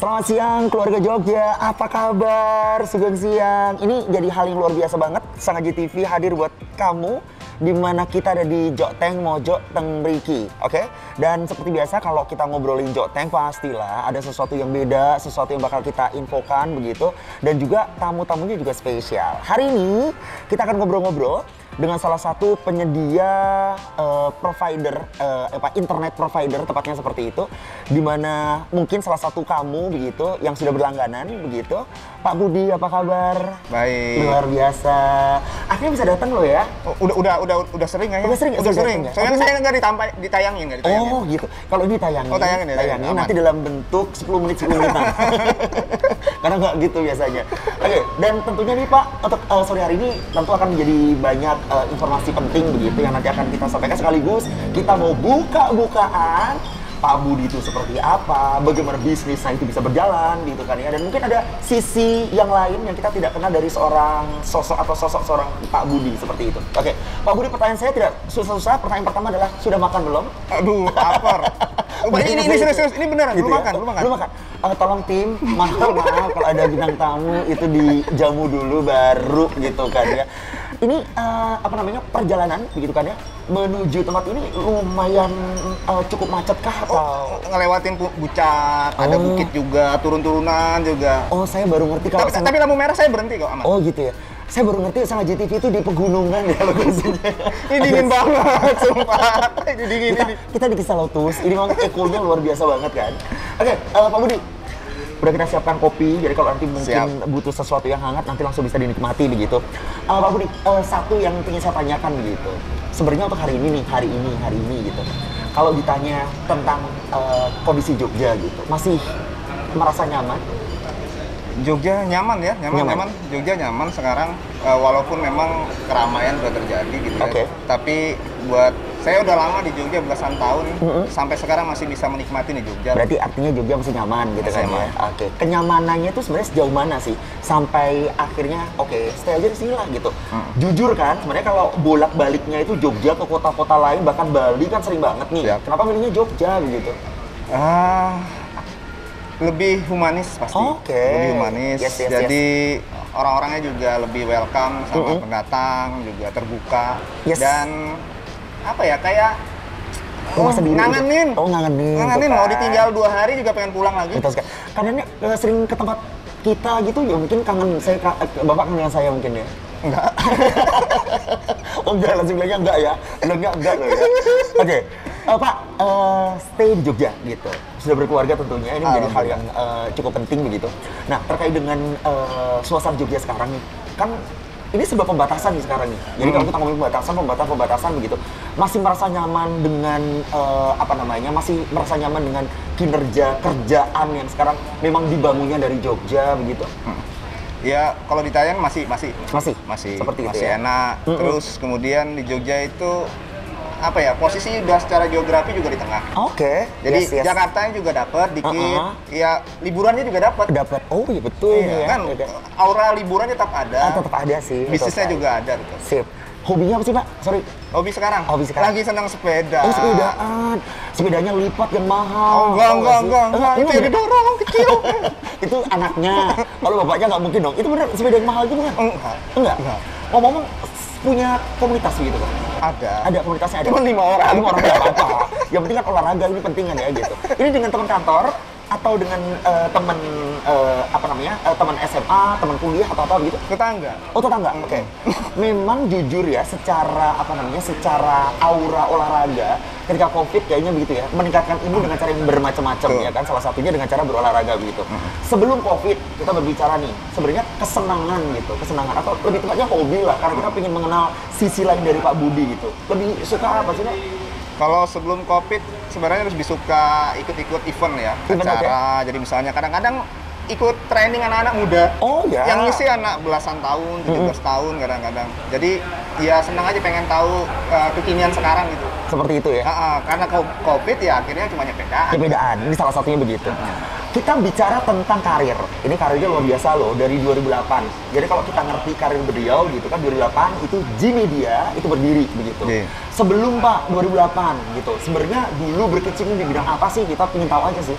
Selamat siang keluarga Jogja, apa kabar? Sugeng siang. Ini jadi hal yang luar biasa banget. Sang Aji TV hadir buat kamu di mana kita ada di Jokteng Mojo Teng Mriki, oke? Dan seperti biasa kalau kita ngobrolin Jokteng pastilah ada sesuatu yang beda, sesuatu yang bakal kita infokan begitu. Dan juga tamu-tamunya juga spesial. Hari ini kita akan ngobrol-ngobrol dengan salah satu penyedia provider, internet provider tepatnya seperti itu, dimana mungkin salah satu kamu begitu yang sudah berlangganan begitu. Pak Budi, apa kabar? Baik. Luar biasa. Akhirnya bisa datang loh ya? Oh, udah sering ya? Udah sering. Soalnya saya nggak ditayangin. Oh gitu. Kalau ini tayangin. Oh, tayangin ya? Tayangin nanti dalam bentuk 10 menitan. Karena nggak gitu biasanya. Oke, dan tentunya nih Pak, untuk sore hari ini tentu akan menjadi banyak informasi penting begitu yang nanti akan kita sampaikan, sekaligus kita mau buka-bukaan Pak Budi itu seperti apa, bagaimana bisnisnya itu bisa berjalan gitu kan ya, dan mungkin ada sisi yang lain yang kita tidak kenal dari seorang sosok seorang Pak Budi seperti itu. Oke, Pak Budi, pertanyaan saya tidak susah-susah. Pertanyaan pertama adalah sudah makan belum? Aduh, lapar. ini serius, ini beneran, gitu belum ya? makan. Belum makan. Tolong tim, maaf kalau ada bintang tamu itu dijamu dulu baru gitu kan ya. Ini perjalanan begitu kan ya menuju tempat ini lumayan cukup macet kah atau ngelewatin puncak, ada bukit juga, turun-turunan juga. Oh, saya baru ngerti kalau tapi lampu merah saya berhenti kok, aman. Oh gitu ya. Saya baru ngerti Sang Aji TV itu di pegunungan ya lokasinya. Ini dingin banget, sumpah. Ini dingin. Kita di Kisah Lotus, ini memang ekonya luar biasa banget kan. Oke, Pak Budi, udah kita siapkan kopi, jadi kalau nanti mungkin butuh sesuatu yang hangat, nanti langsung bisa dinikmati begitu. Pak Budi, satu yang ingin saya tanyakan begitu. Sebenarnya untuk hari ini gitu. Kalau ditanya tentang kondisi Jogja gitu, masih merasa nyaman? Jogja nyaman ya, nyaman. Jogja nyaman sekarang, walaupun memang keramaian sudah terjadi gitu ya. Tapi buat saya udah lama di Jogja belasan tahun, sampai sekarang masih bisa menikmati nih Jogja. Berarti artinya Jogja masih nyaman gitu masih kan ya? Oke. Kenyamanannya itu sebenarnya sejauh mana sih? Sampai akhirnya stay aja di sini lah gitu. Jujur kan, sebenarnya kalau bolak-baliknya itu Jogja ke kota-kota lain, bahkan Bali kan sering banget nih. Kenapa milihnya Jogja begitu? Lebih humanis pasti. Lebih humanis. Jadi orang-orangnya juga lebih welcome sama pendatang, juga terbuka. Dan apa ya, kayak ngangenin. Ngangenin mau ditinggal 2 hari juga pengen pulang lagi. Betul sekali. Karena ini sering ke tempat kita gitu ya, mungkin kangen saya, Bapak kangen dengan saya mungkin ya. Enggak. Oh enggak, langsung bilangnya enggak ya. Enggak loh ya. Oke. Pak, stay di Jogja gitu. Sudah berkeluarga tentunya, ini menjadi hal yang cukup penting begitu. Nah, terkait dengan suasana Jogja sekarang nih, kan ini sebuah pembatasan nih sekarang nih. Jadi kalau kita ngomongin pembatasan begitu, masih merasa nyaman dengan masih merasa nyaman dengan kinerja kerjaan yang sekarang memang dibangunnya dari Jogja begitu. Ya, kalau ditayang masih seperti itu ya? enak. Terus kemudian di Jogja itu posisi udah secara geografi juga di tengah. Jadi Jakarta juga dapat dikit. Ya, liburannya juga dapat. Oh iya betul ya. Kan aura liburannya tetap ada. Tetap ada sih. Bisnisnya juga ada gitu. Sip. Hobinya apa sih, Pak? Sorry. Hobi sekarang? Lagi senang sepeda. Oh, sepedaan. Sepedanya lipat yang mahal. Enggak. Itu yang didorong, kecil. Itu anaknya. Kalau bapaknya nggak mungkin dong. Itu bener sepeda yang mahal itu bukan? Enggak. Ngomong-ngomong, punya komunitas gitu kan? Ada komunitasnya, ada. Cuma 5 orang. 5 orang nggak apa-apa. Yang penting kan olahraga, ini penting kan ya gitu. Ini dengan teman kantor atau dengan teman teman SMA, teman kuliah atau apa gitu? Tetangga. Oh, tetangga. Oke. Memang jujur ya, secara secara aura olahraga ketika Covid kayaknya begitu ya, meningkatkan imun dengan cara yang bermacam-macam ya kan, salah satunya dengan cara berolahraga begitu. Sebelum Covid kita berbicara nih, sebenarnya kesenangan atau lebih tepatnya hobi lah, karena kita ingin mengenal sisi lain dari Pak Budi gitu. Lebih suka apa sih, Pak? Kalau sebelum Covid sebenarnya lebih suka ikut-ikut event ya, acara. Jadi misalnya kadang-kadang ikut training anak-anak muda. Yang ngisi anak belasan tahun, 17 tahun kadang-kadang. Jadi ya senang aja pengen tahu kekinian sekarang gitu. Seperti itu ya? Karena Covid ya akhirnya cuma nyepedaan. Ini salah satunya begitu. Kita bicara tentang karir. Ini karirnya luar biasa loh, dari 2008. Jadi kalau kita ngerti karir beliau gitu kan, 2008 itu G-Media itu berdiri begitu. Sebelum Pak 2008 gitu. Sebenarnya dulu berkecimpung di bidang apa sih? Kita ingin tahu aja sih.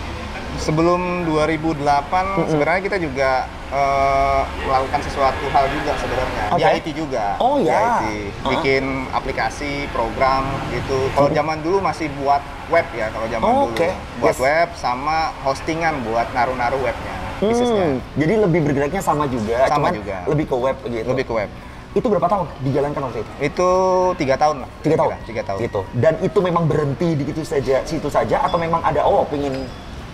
Sebelum 2008 sebenarnya kita juga melakukan sesuatu hal juga sebenarnya di IT juga. Oh ya. Di IT bikin aplikasi, program gitu. Kalau zaman dulu masih buat web ya, kalau zaman dulu buat web sama hostingan buat naruh-naruh webnya. Bisnisnya. Jadi lebih bergeraknya sama juga, sama cuman juga. lebih ke web gitu. Lebih ke web. Itu berapa tahun dijalankan waktu itu? Itu 3 tahun lah. 3 tahun? 3 tahun. Gitu. Dan itu memang berhenti di situ saja atau memang ada pengen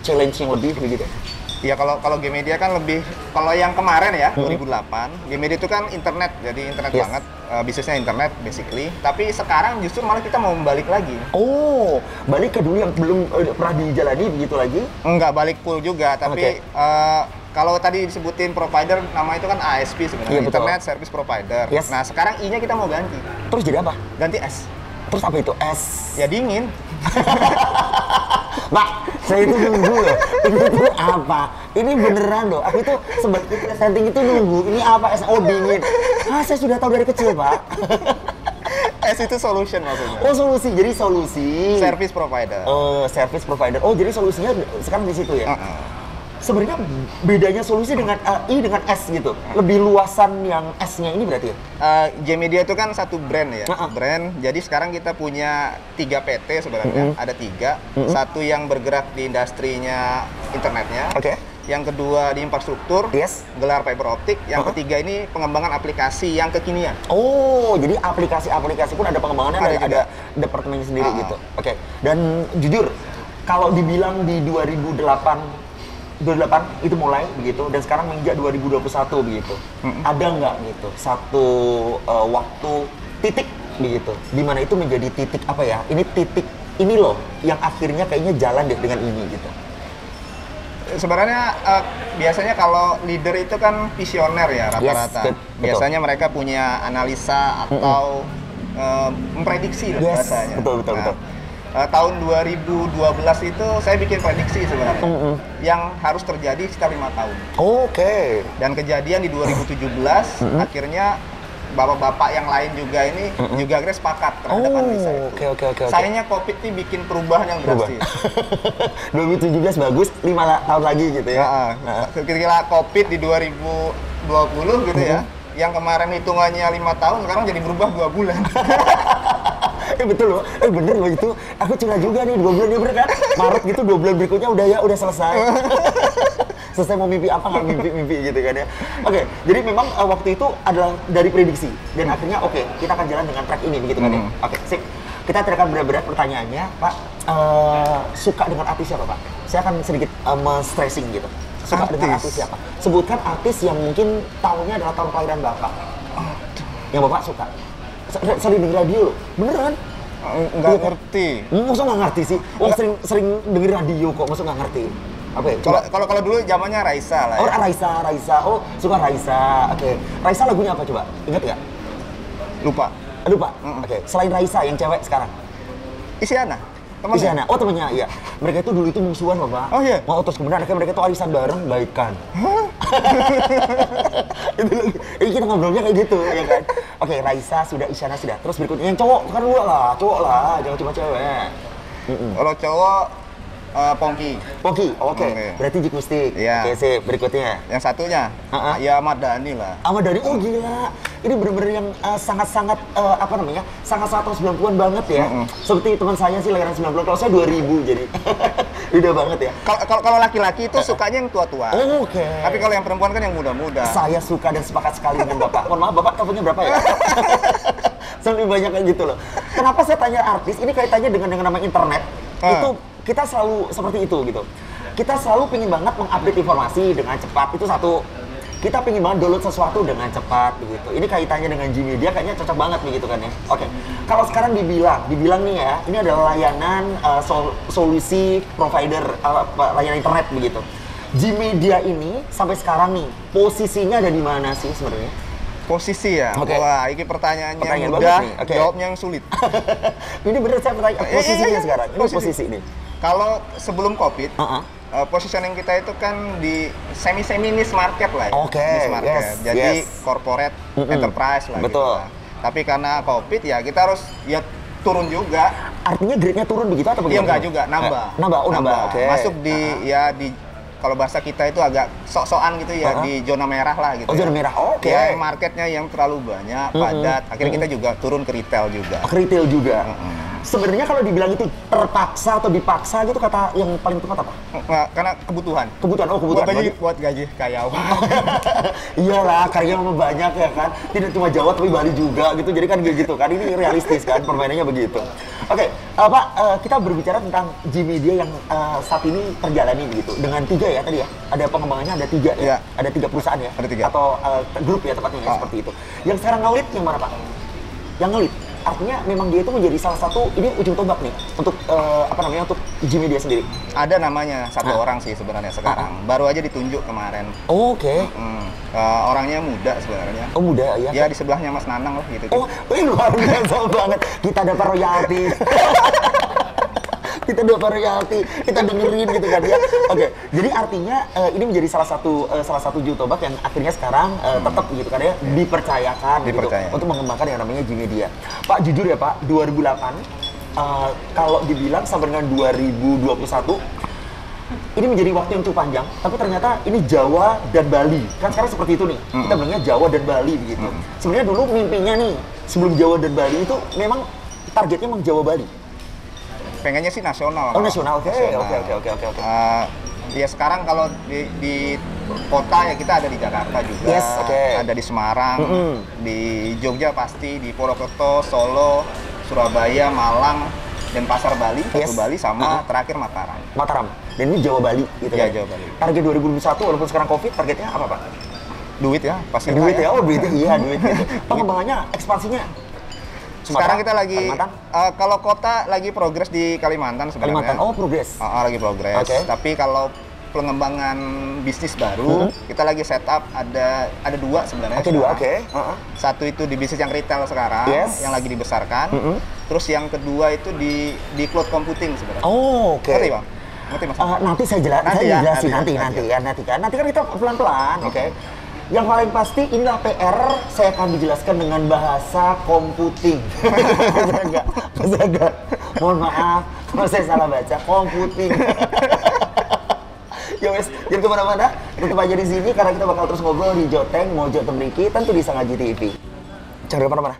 challenge yang lebih begitu? Ya kalau Gmedia kan lebih, kalau yang kemarin ya 2008 Gmedia itu kan internet, jadi internet banget, bisnisnya internet basically. Tapi sekarang justru malah kita mau balik lagi. Oh, balik ke dulu yang belum pernah dijalani begitu lagi? Enggak balik full juga, tapi kalau tadi disebutin provider, nama itu kan ASP sebenarnya, Internet Service Provider. Nah sekarang I-nya kita mau ganti. Terus jadi apa? Ganti S. Terus apa itu S? Ya dingin. Pak, saya itu nunggu loh. Ini tuh apa? Ini beneran loh. Aku itu sebagai presenting itu nunggu. Ini apa? Oh dingin. Saya sudah tahu dari kecil, Pak. S itu solution maksudnya. Oh solusi. Jadi solusi. Service provider. Service provider. Oh jadi solusinya sekarang di situ ya? Sebenarnya bedanya solusi dengan I dengan S gitu. Lebih luasan yang S-nya ini berarti ya? Gmedia itu kan satu brand ya, brand. Jadi sekarang kita punya 3 PT sebenarnya, ada 3. Satu yang bergerak di industrinya internetnya, yang kedua di infrastruktur, gelar fiber optik, yang ketiga ini pengembangan aplikasi yang kekinian. Oh, jadi aplikasi-aplikasi pun ada pengembangannya, ada departemennya sendiri gitu. Dan jujur, kalau dibilang di 2008 itu mulai begitu dan sekarang menginjak 2021 begitu. Ada nggak gitu satu waktu titik begitu di mana itu menjadi titik apa ya? Ini titik ini loh yang akhirnya kayaknya jalan deh dengan ini gitu. Sebenarnya biasanya kalau leader itu kan visioner ya rata-rata. Biasanya mereka punya analisa atau memprediksi bahasanya. Betul. Tahun 2012 itu saya bikin prediksi sebenarnya yang harus terjadi sekitar 5 tahun. Dan kejadian di 2017 akhirnya bapak-bapak yang lain juga ini juga akhirnya sepakat terhadap analisa itu. Sayangnya COVID ini bikin perubahan yang drastis. 2017 bagus, 5 tahun lagi gitu ya. Kira-kira COVID di 2020 gitu ya. Yang kemarin hitungannya 5 tahun sekarang jadi berubah 2 bulan. Betul loh, bener loh itu. Aku curah juga nih 2 bulan ya bener kan? Maret gitu 2 bulan berikutnya udah selesai. Selesai mau mimpi apa nggak mimpi gitu kan ya. Jadi memang waktu itu adalah dari prediksi dan akhirnya kita akan jalan dengan track ini begitu kan ya. Sip. Kita akan berat-berat pertanyaannya, Pak. Suka dengan artis siapa, Pak? Saya akan sedikit stressing gitu. Suka dengan artis siapa? Sebutkan artis yang mungkin tahunnya adalah tahun kelahiran Bapak. Yang Bapak suka. Sering denger radio loh, beneran? Nggak ngerti. Masa nggak ngerti sih? Sering denger radio kok, masa nggak ngerti? Apa ya? Kalau dulu zamannya Raisa lah ya. Raisa. Oh, suka Raisa. Raisa lagunya apa coba? Ingat nggak? Lupa. Selain Raisa, yang cewek sekarang? Isyana. Isyana. Oh, temennya, iya. Mereka itu dulu itu musuhan loh, Pak. Oh iya? Terus kemudian akhirnya mereka itu arisan bareng, baikan. Kita ngobrolnya kayak gitu, ya kan? Raisa sudah, Isyana sudah. Terus berikutnya yang cowok kan cowok lah, jangan cuma cewek. Kalau cowok Pongki. Berarti Jikustik. Iya. Sip. Berikutnya. Yang satunya, ya Ahmad Dhani lah. Ahmad Dhani, gila. Ini bener-bener yang sangat-sangat sangat-sangat tahun 90-an banget ya. Seperti teman saya sih lahiran 90-an, kalau saya 2000 jadi. Udah banget ya. Kalau laki-laki itu sukanya yang tua-tua. Tapi kalau yang perempuan kan yang muda-muda. Saya suka dan sepakat sekali dengan Bapak. Mohon maaf, Bapak tahunnya berapa ya? Lebih banyak kayak gitu loh. Kenapa saya tanya artis? Ini kaitannya dengan nama internet. Itu kita selalu seperti itu gitu. Kita selalu pingin banget mengupdate informasi dengan cepat. Itu satu. Kita pingin banget download sesuatu dengan cepat begitu. Ini kaitannya dengan Gmedia kayaknya cocok banget begitu kan ya. Kalau sekarang dibilang nih ya, ini adalah layanan solusi provider layanan internet begitu. Gmedia ini sampai sekarang nih posisinya ada di mana sih sebenarnya? Posisi ya? Wah, ini pertanyaannya mudah, jawabnya yang sulit. Ini bener saya bertanya, posisinya sekarang, ini posisi ini. Kalau sebelum COVID, positioning kita itu kan di semi niche market lah ya. Niche market. Jadi corporate enterprise lah. Betul. Gitu lah. Tapi karena COVID ya kita harus turun juga. Artinya grade-nya turun begitu atau bagaimana? Iya enggak juga, nambah. Nambah, oke. Masuk di ya di kalau bahasa kita itu agak sok-sokan gitu ya, di zona merah lah gitu. Oh, zona merah, oke. Ya, marketnya yang terlalu banyak, padat. Akhirnya kita juga turun ke retail juga. Ke retail juga. Sebenarnya kalau dibilang itu terpaksa atau dipaksa gitu, kata yang paling tepat apa? Karena kebutuhan. Kebutuhan, kebutuhan. Buat gaji karyawan. Iyalah, karyawan banyak ya kan. Tidak cuma Jawa tapi Bali juga gitu. Jadi kan gitu kan. Ini realistis kan, permainannya begitu. Oke, Pak, kita berbicara tentang G-Media yang saat ini terjalani begitu. Dengan 3 ya tadi ya. Ada pengembangannya ada 3 ya. Ada 3 perusahaan ya. Ada 3. Atau grup ya tepatnya ya, seperti itu. Yang sekarang ngelit yang mana, Pak? Yang ngelit. Artinya memang dia itu menjadi salah satu, ini ujung tombak nih untuk untuk G-Media sendiri. Ada namanya satu orang sih sebenarnya sekarang. Baru aja ditunjuk kemarin. Oke. Orangnya muda sebenarnya. Oh, muda ya. Ya di sebelahnya Mas Nanang lah gitu. Oh, luar biasa banget. Kita dapat royalti. Kita dapat royalti, kita dengerin gitu kan ya. Oke, jadi artinya ini menjadi salah satu jutobak yang akhirnya sekarang tetap gitu kan ya dipercayakan gitu untuk mengembangkan yang namanya G-Media. Pak, jujur ya Pak, 2008 kalau dibilang sampai dengan 2021 ini menjadi waktu yang cukup panjang, tapi ternyata ini Jawa dan Bali. Kan sekarang seperti itu nih, kita bilangnya Jawa dan Bali begitu. Sebenarnya dulu mimpinya nih, sebelum Jawa dan Bali itu memang targetnya memang Jawa Bali. Pengennya sih nasional. Oh, nasional, oke. Ya sekarang kalau di kota ya kita ada di Jakarta juga, ada di Semarang, di Jogja pasti, di Purwokerto, Solo, Surabaya, Malang, dan Pasar Bali, Bali sama terakhir Mataram. Mataram. Dan ini Jawa Bali gitu ya? Jawa Bali. Target 2021 walaupun sekarang Covid, targetnya apa Pak? Duit ya, pasti. Duit ya, duit gitu. Pengembangannya, ekspansinya? Sekarang kita lagi, kalau kota lagi progres di Kalimantan sebenarnya. Kalimantan, progres? Lagi progres. Tapi kalau pengembangan bisnis baru, kita lagi setup ada 2 sebenarnya. Satu itu di bisnis yang retail sekarang, yang lagi dibesarkan. Terus yang kedua itu di cloud computing sebenarnya. Ngerti Bang? Ngerti Mas? Nanti saya jelasin nanti kan kita pelan-pelan, Yang paling pasti inilah PR, saya akan dijelaskan dengan bahasa komputing. Bisa enggak? Mohon maaf, kalau saya salah baca, komputing. Ya wes, jangan kemana-mana, tetap aja di sini karena kita bakal terus ngobrol di Joteng, Mojo Temriki, tentu di Sangaji TV. Jangan kemana-mana.